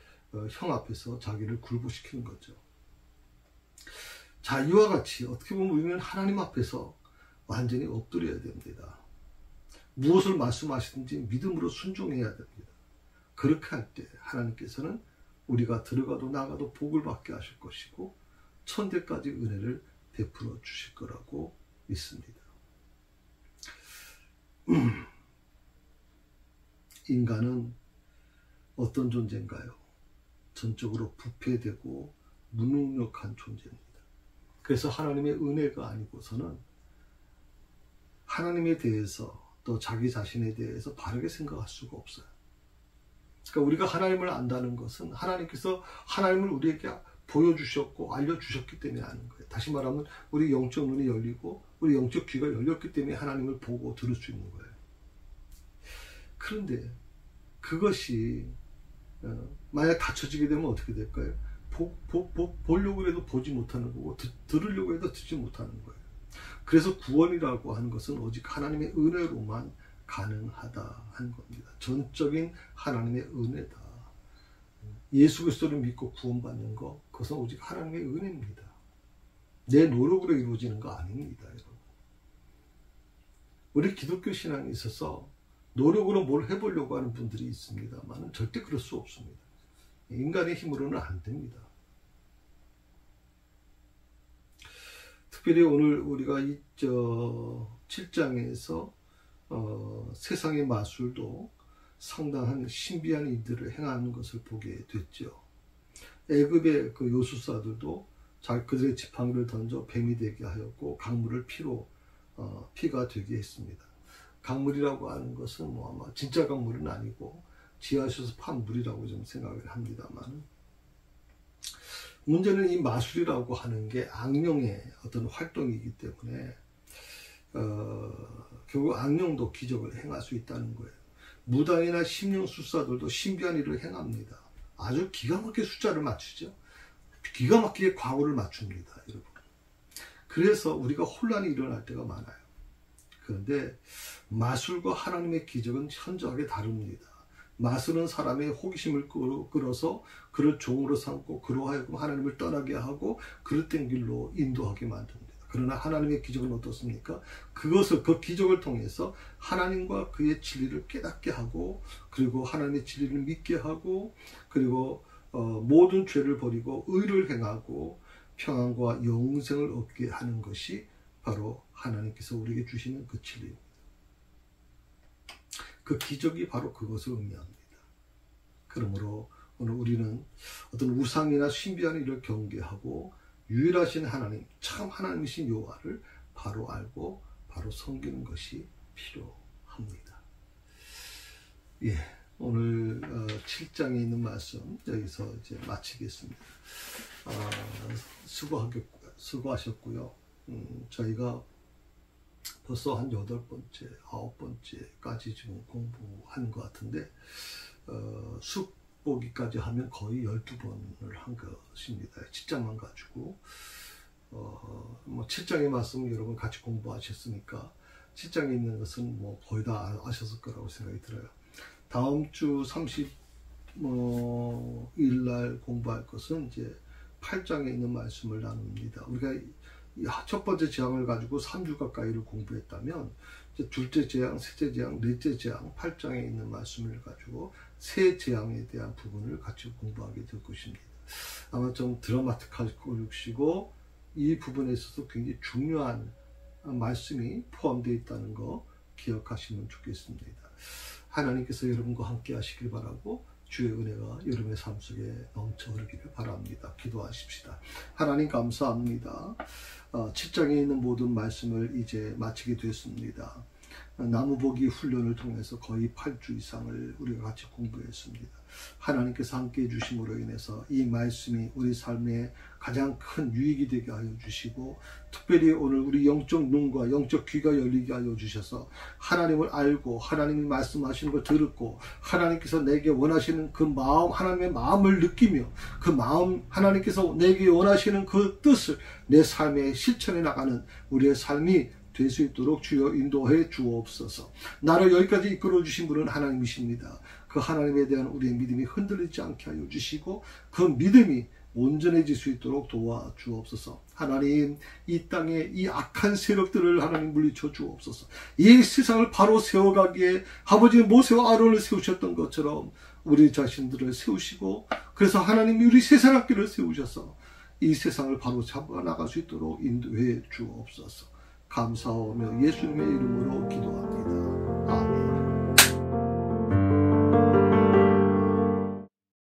형 앞에서 자기를 굴복시키는 거죠. 자, 이와 같이 어떻게 보면 우리는 하나님 앞에서 완전히 엎드려야 됩니다. 무엇을 말씀하시든지 믿음으로 순종해야 됩니다. 그렇게 할 때 하나님께서는 우리가 들어가도 나가도 복을 받게 하실 것이고 천대까지 은혜를 베풀어 주실 거라고 믿습니다. 인간은 어떤 존재인가요? 전적으로 부패되고 무능력한 존재입니다. 그래서 하나님의 은혜가 아니고서는 하나님에 대해서 또 자기 자신에 대해서 바르게 생각할 수가 없어요. 그러니까 우리가 하나님을 안다는 것은 하나님께서 하나님을 우리에게 보여주셨고 알려주셨기 때문에 아는 거예요. 다시 말하면 우리 영적 눈이 열리고 우리 영적 귀가 열렸기 때문에 하나님을 보고 들을 수 있는 거예요. 그런데 그것이 만약 닫혀지게 되면 어떻게 될까요? 보려고 해도 보지 못하는 거고 들으려고 해도 듣지 못하는 거예요. 그래서 구원이라고 하는 것은 오직 하나님의 은혜로만 가능하다 하는 겁니다. 전적인 하나님의 은혜다. 예수 그리스도를 믿고 구원받는 것, 그것은 오직 하나님의 은혜입니다. 내 노력으로 이루어지는 거 아닙니다, 여러분. 우리 기독교 신앙에 있어서 노력으로 뭘 해보려고 하는 분들이 있습니다만 절대 그럴 수 없습니다. 인간의 힘으로는 안 됩니다. 특별히 오늘 우리가 이 7장에서 세상의 마술도 상당한 신비한 일들을 행하는 것을 보게 됐죠. 애굽의 그 요술사들도 그들의 지팡이를 던져 뱀이 되게 하였고 강물을 피가 되게 했습니다. 강물이라고 하는 것은 아마 진짜 강물은 아니고 지하실에서 판 물이라고 좀 생각을 합니다만, 문제는 이 마술이라고 하는 게 악령의 어떤 활동이기 때문에 결국 악령도 기적을 행할 수 있다는 거예요. 무당이나 심령술사들도 신비한 일을 행합니다. 아주 기가 막히게 숫자를 맞추죠. 기가 막히게 과거를 맞춥니다, 여러분. 그래서 우리가 혼란이 일어날 때가 많아요. 그런데 마술과 하나님의 기적은 현저하게 다릅니다. 마술은 사람의 호기심을 끌어서 그를 종으로 삼고 그로 하여금 하나님을 떠나게 하고 그릇된 길로 인도하게 만듭니다. 그러나 하나님의 기적은 어떻습니까? 그 기적을 통해서 하나님과 그의 진리를 깨닫게 하고, 그리고 하나님의 진리를 믿게 하고, 그리고 모든 죄를 버리고 의를 행하고 평안과 영생을 얻게 하는 것이 바로 하나님께서 우리에게 주시는 그 진리입니다. 그 기적이 바로 그것을 의미합니다. 그러므로 오늘 우리는 어떤 우상이나 신비한 일을 경계하고 유일하신 하나님, 참 하나님이신 여호와를 바로 알고 바로 섬기는 것이 필요합니다. 예, 오늘 7장에 있는 말씀 여기서 이제 마치겠습니다. 수고하셨고요. 저희가 벌써 한 8번째, 9번째까지 지금 공부한 것 같은데, 숙보기까지 하면 거의 12번을 한 것입니다. 7장만 가지고. 7장의 말씀 여러분 같이 공부하셨으니까 7장에 있는 것은 거의 다 아셨을 거라고 생각이 들어요. 다음 주 30일 날 공부할 것은 이제 8장에 있는 말씀을 나눕니다. 우리가 첫 번째 재앙을 가지고 3주 가까이를 공부했다면 이제 둘째 재앙, 셋째 재앙, 넷째 재앙, 8장에 있는 말씀을 가지고 세 재앙에 대한 부분을 같이 공부하게 될 것입니다. 아마 좀 드라마틱할 것이고 이 부분에 있어서 굉장히 중요한 말씀이 포함되어 있다는 거 기억하시면 좋겠습니다. 하나님께서 여러분과 함께 하시길 바라고 주의 은혜가 여러분의 삶 속에 넘쳐 흐르기를 바랍니다. 기도하십시다. 하나님 감사합니다. 7장에 있는 모든 말씀을 이제 마치게 됐습니다. 나무보기 훈련을 통해서 거의 8주 이상을 우리가 같이 공부했습니다. 하나님께서 함께 해주심으로 인해서 이 말씀이 우리 삶에 가장 큰 유익이 되게 하여 주시고, 특별히 오늘 우리 영적 눈과 영적 귀가 열리게 하여 주셔서 하나님을 알고 하나님이 말씀하시는 걸 들었고 하나님께서 내게 원하시는 그 마음, 하나님의 마음을 느끼며 그 마음, 하나님께서 내게 원하시는 그 뜻을 내 삶에 실천해 나가는 우리의 삶이 될 수 있도록 주여 인도해 주옵소서. 나를 여기까지 이끌어 주신 분은 하나님이십니다. 그 하나님에 대한 우리의 믿음이 흔들리지 않게 하여 주시고 그 믿음이 온전해질 수 있도록 도와주옵소서. 하나님, 이 땅에 이 악한 세력들을 하나님 물리쳐 주옵소서. 이 세상을 바로 세워가기에 아버지 모세와 아론을 세우셨던 것처럼 우리 자신들을 세우시고, 그래서 하나님이 우리 세 사람끼를 세우셔서 이 세상을 바로 잡아 나갈 수 있도록 인도해 주옵소서. 감사하며 예수님의 이름으로 기도합니다.